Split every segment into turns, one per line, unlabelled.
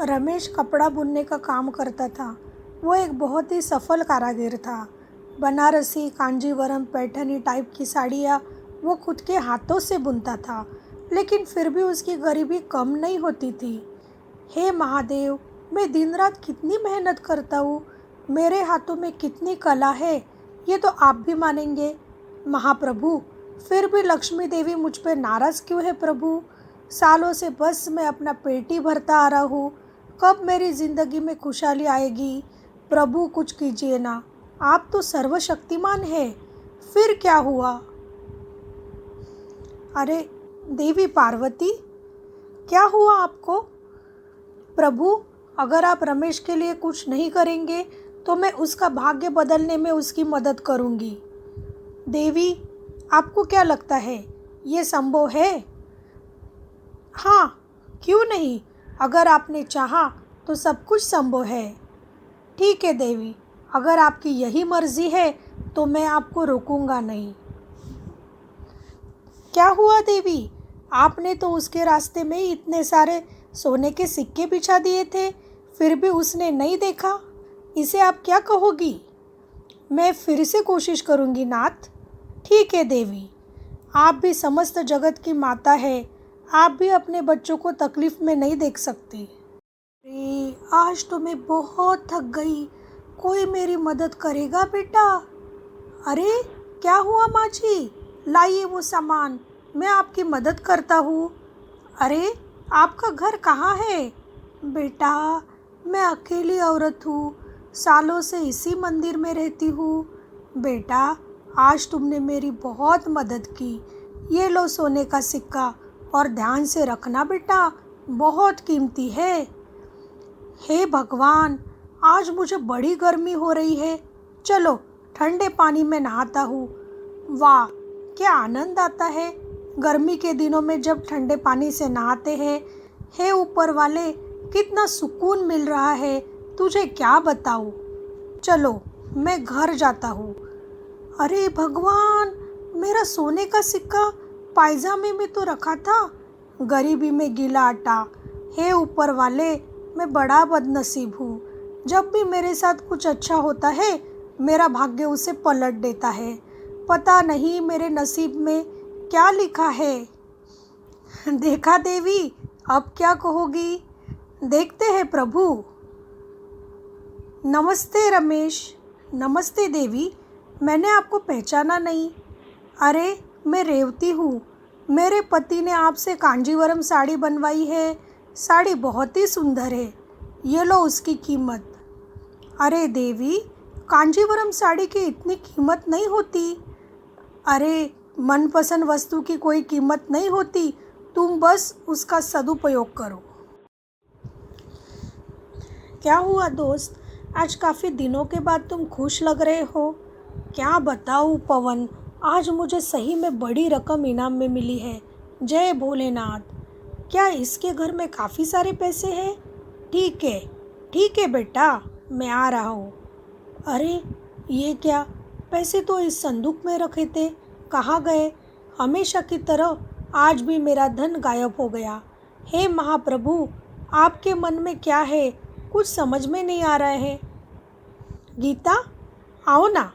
रमेश कपड़ा बुनने का काम करता था। वो एक बहुत ही सफल कारीगर था। बनारसी, कांजीवरम, पैठनी टाइप की साड़ियाँ वो खुद के हाथों से बुनता था, लेकिन फिर भी उसकी गरीबी कम नहीं होती थी। हे महादेव, मैं दिन रात कितनी मेहनत करता हूँ, मेरे हाथों में कितनी कला है, ये तो आप भी मानेंगे। महाप्रभु, फिर भी लक्ष्मी देवी मुझ पर नाराज़ क्यों है प्रभु? सालों से बस मैं अपना पेट ही भरता आ रहा हूँ, कब मेरी ज़िंदगी में खुशहाली आएगी? प्रभु कुछ कीजिए ना, आप तो सर्वशक्तिमान हैं। फिर क्या हुआ? अरे देवी पार्वती, क्या हुआ आपको? प्रभु, अगर आप रमेश के लिए कुछ नहीं करेंगे तो मैं उसका भाग्य बदलने में उसकी मदद करूंगी। देवी, आपको क्या लगता है, ये संभव है? हाँ, क्यों नहीं, अगर आपने चाहा तो सब कुछ संभव है। ठीक है देवी, अगर आपकी यही मर्जी है तो मैं आपको रोकूंगा नहीं। क्या हुआ देवी? आपने तो उसके रास्ते में ही इतने सारे सोने के सिक्के बिछा दिए थे, फिर भी उसने नहीं देखा। इसे आप क्या कहोगी? मैं फिर से कोशिश करूंगी नाथ। ठीक है देवी, आप भी समस्त जगत की माता है, आप भी अपने बच्चों को तकलीफ में नहीं देख सकती। अरे आज तो मैं बहुत थक गई, कोई मेरी मदद करेगा बेटा? अरे क्या हुआ माँ जी? लाइए वो सामान, मैं आपकी मदद करता हूँ। अरे आपका घर कहाँ है? बेटा, मैं अकेली औरत हूँ, सालों से इसी मंदिर में रहती हूँ। बेटा, आज तुमने मेरी बहुत मदद की, ये लो सोने का सिक्का, और ध्यान से रखना बेटा, बहुत कीमती है। हे भगवान, आज मुझे बड़ी गर्मी हो रही है, चलो ठंडे पानी में नहाता हूँ। वाह, क्या आनंद आता है गर्मी के दिनों में जब ठंडे पानी से नहाते हैं। हे ऊपर वाले, कितना सुकून मिल रहा है, तुझे क्या बताऊँ। चलो मैं घर जाता हूँ। अरे भगवान, मेरा सोने का सिक्का पायजामे में तो रखा था, गरीबी में गीला आटा। हे ऊपर वाले, मैं बड़ा बदनसीब हूँ, जब भी मेरे साथ कुछ अच्छा होता है मेरा भाग्य उसे पलट देता है। पता नहीं मेरे नसीब में क्या लिखा है। देखा देवी, अब क्या कहोगी? देखते हैं प्रभु। नमस्ते रमेश। नमस्ते देवी, मैंने आपको पहचाना नहीं। अरे मैं रेवती हूँ, मेरे पति ने आपसे कांजीवरम साड़ी बनवाई है, साड़ी बहुत ही सुंदर है, ये लो उसकी कीमत। अरे देवी, कांजीवरम साड़ी की इतनी कीमत नहीं होती। अरे मनपसंद वस्तु की कोई कीमत नहीं होती, तुम बस उसका सदुपयोग करो। क्या हुआ दोस्त, आज काफ़ी दिनों के बाद तुम खुश लग रहे हो? क्या बताऊँ पवन, आज मुझे सही में बड़ी रकम इनाम में मिली है। जय भोलेनाथ। क्या इसके घर में काफ़ी सारे पैसे हैं? ठीक है बेटा, मैं आ रहा हूँ। अरे ये क्या, पैसे तो इस संदूक में रखे थे, कहाँ गए? हमेशा की तरह आज भी मेरा धन गायब हो गया। हे महाप्रभु, आपके मन में क्या है, कुछ समझ में नहीं आ रहा है। गीता, आओ ना।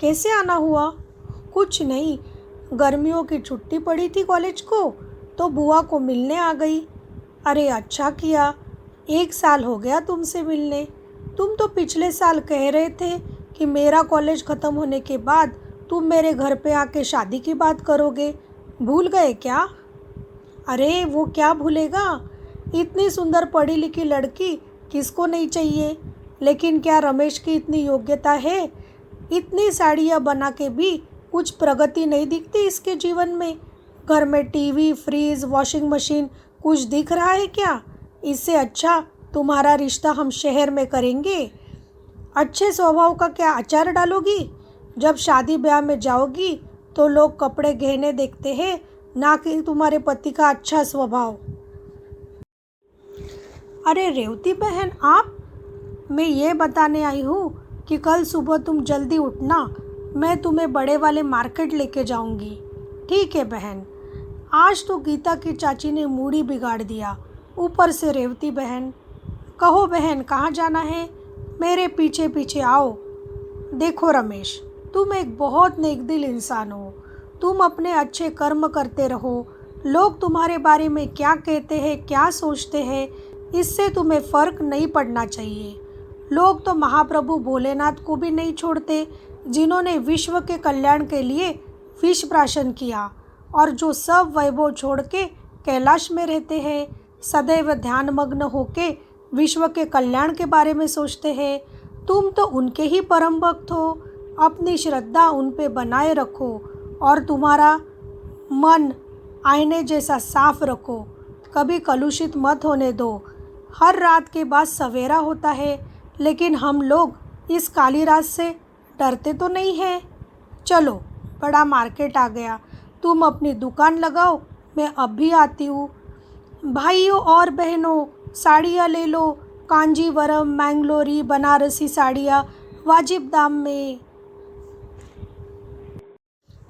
कैसे आना हुआ? कुछ नहीं, गर्मियों की छुट्टी पड़ी थी कॉलेज को, तो बुआ को मिलने आ गई। अरे अच्छा किया, 1 साल हो गया तुमसे मिलने। तुम तो पिछले साल कह रहे थे कि मेरा कॉलेज ख़त्म होने के बाद तुम मेरे घर पे आके शादी की बात करोगे, भूल गए क्या? अरे वो क्या भूलेगा, इतनी सुंदर पढ़ी लिखी लड़की किसको नहीं चाहिए। लेकिन क्या रमेश की इतनी योग्यता है? इतनी साड़ियाँ बना के भी कुछ प्रगति नहीं दिखती इसके जीवन में। घर में टीवी, फ्रीज, वॉशिंग मशीन कुछ दिख रहा है क्या? इससे अच्छा तुम्हारा रिश्ता हम शहर में करेंगे। अच्छे स्वभाव का क्या अचार डालोगी? जब शादी ब्याह में जाओगी तो लोग कपड़े गहने देखते हैं, ना कि तुम्हारे पति का अच्छा स्वभाव। अरे रेवती बहन आप, मैं ये बताने आई हूँ कि कल सुबह तुम जल्दी उठना, मैं तुम्हें बड़े वाले मार्केट लेके जाऊँगी। ठीक है बहन। आज तो गीता की चाची ने मूड ही बिगाड़ दिया, ऊपर से रेवती बहन। कहो बहन, कहाँ जाना है? मेरे पीछे पीछे आओ। देखो रमेश, तुम एक बहुत नेक दिल इंसान हो। तुम अपने अच्छे कर्म करते रहो। लोग तुम्हारे बारे में क्या कहते हैं, क्या सोचते हैं, इससे तुम्हें फ़र्क नहीं पड़ना चाहिए। लोग तो महाप्रभु भोलेनाथ को भी नहीं छोड़ते, जिन्होंने विश्व के कल्याण के लिए विष प्राशन किया और जो सब वैभव छोड़ के कैलाश में रहते हैं, सदैव ध्यानमग्न होके विश्व के कल्याण के बारे में सोचते हैं। तुम तो उनके ही परम भक्त हो। अपनी श्रद्धा उन पे बनाए रखो और तुम्हारा मन आईने जैसा साफ रखो। कभी कलुषित मत होने दो। हर रात के बाद सवेरा होता है, लेकिन हम लोग इस काली रात से डरते तो नहीं हैं। चलो, बड़ा मार्केट आ गया, तुम अपनी दुकान लगाओ, मैं अब भी आती हूँ। भाइयों और बहनों, साड़ियाँ ले लो। कांजीवरम, मैंगलोरी, बनारसी साड़ियाँ वाजिब दाम में।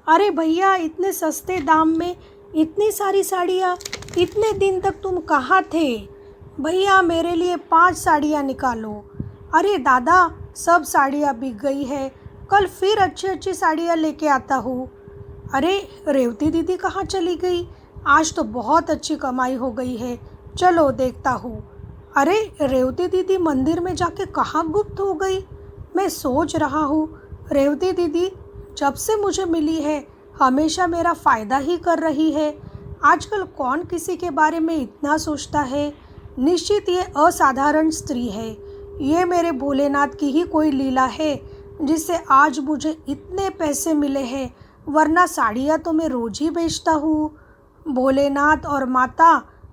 अरे भैया, इतने सस्ते दाम में इतनी सारी साड़ियाँ, इतने दिन तक तुम कहाँ थे? भैया, मेरे लिए 5 साड़ियाँ निकालो। अरे दादा, सब साड़ियाँ बिक गई है, कल फिर अच्छी अच्छी साड़ियाँ लेके आता हूँ। अरे रेवती दीदी कहाँ चली गई? आज तो बहुत अच्छी कमाई हो गई है, चलो देखता हूँ। अरे रेवती दीदी मंदिर में जाके कहाँ गुप्त हो गई? मैं सोच रहा हूँ, रेवती दीदी जब से मुझे मिली है हमेशा मेरा फ़ायदा ही कर रही है। आजकल कौन किसी के बारे में इतना सोचता है? निश्चित ये असाधारण स्त्री है। ये मेरे भोलेनाथ की ही कोई लीला है जिससे आज मुझे इतने पैसे मिले हैं, वरना साड़ियाँ तो मैं रोज़ ही बेचता हूँ। भोलेनाथ और माता,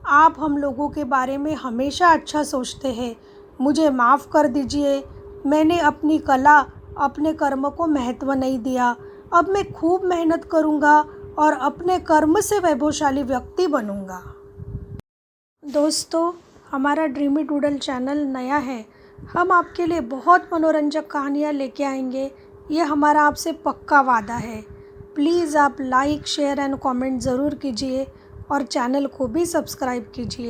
आप हम लोगों के बारे में हमेशा अच्छा सोचते हैं। मुझे माफ़ कर दीजिए, मैंने अपनी कला, अपने कर्म को महत्व नहीं दिया। अब मैं खूब मेहनत करूँगा और अपने कर्म से वैभवशाली व्यक्ति बनूँगा। दोस्तों, हमारा ड्रीमी डूडल चैनल नया है। हम आपके लिए बहुत मनोरंजक कहानियाँ लेके आएंगे, ये हमारा आपसे पक्का वादा है। प्लीज़ आप लाइक, शेयर एंड कमेंट ज़रूर कीजिए और चैनल को भी सब्सक्राइब कीजिए।